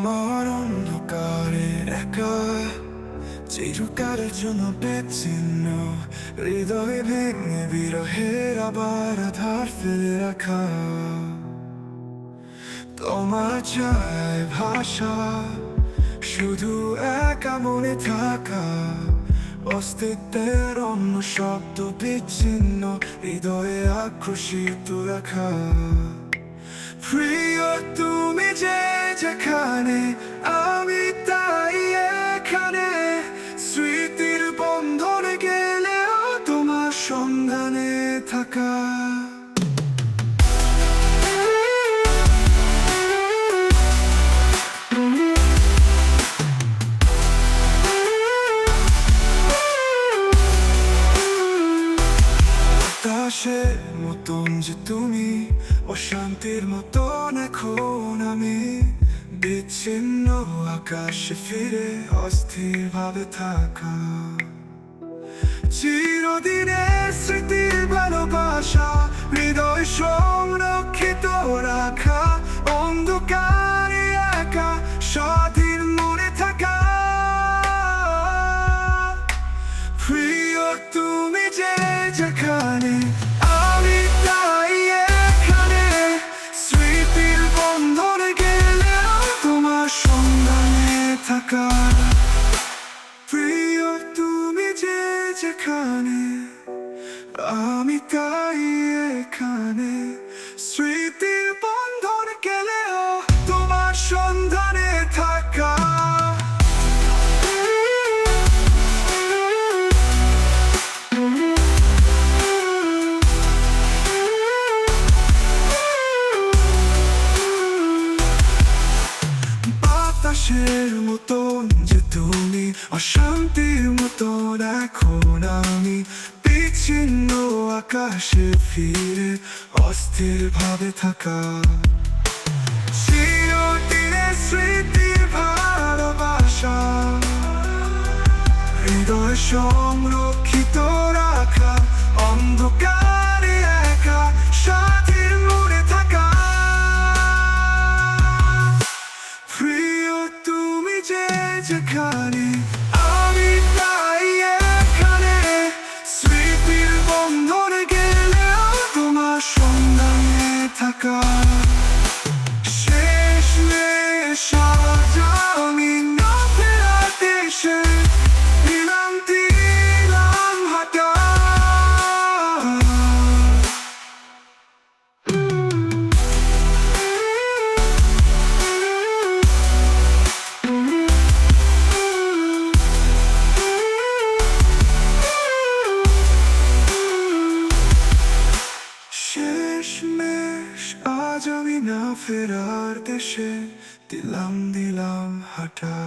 তোমার অন্ধকারে একা চিরকালের জন্য বিচ্ছিন্ন হৃদয় ভেঙে বিরহের আবার আধার ফেলে রাখা তোমার ছায় ভাষা শুধু একা মনে থাকা অস্তিত্বের অন্য শব্দ বিচ্ছিন্ন হৃদয়ে আক্রোশিত রাখা প্রিয় তুমি যে যেখানে আমি তাই এখানে স্মৃতির বন্ধনে গেলেও তোমার সন্ধানে থাকা বাতাসের মতন যে তুমি অশান্তির মতন এখন আমি বিচ্ছিন্ন আকাশে ফিরে অস্থির ভাবে থাকা চিরদিনের স্মৃতির ভালোবাসা হৃদয় সংরক্ষিত রাখা অন্ধকারে একা স্বাধীন মনে থাকা প্রিয় তুমি যে যেখানে আমি তাই এখানে স্মৃতির বন্ধনে গেলেও তোমার সন্ধানে থাকা প্রিয় তুমি যে যেখানে আমি তাই এখানে স্মৃতির বন্ধনে গেলেও তোমার সন্ধানে থাকা বাতাসের মতন যে তুমি অশান্তির মতন এখন আমি বিচ্ছিন্ন আকাশে ফিরে অস্থির ভাবে থাকা চিরদিনের স্মৃতির ভালোবাসা হৃদয় সংরক্ষিত রাখা অন্ধকারে একা স্বাধীন মনে থাকা প্রিয় তুমি যে যেখানে আমি তাই এখানে স্মৃতির বন্ধনে গেলেও তোমার সন্ধানে থাকা শেষ নেশা আমি না ফেরার দেশে দিলাম দিলাম হাঁটা শেষমেশ আজ আমি না ফেরার দেশে দিলাম হাঁটা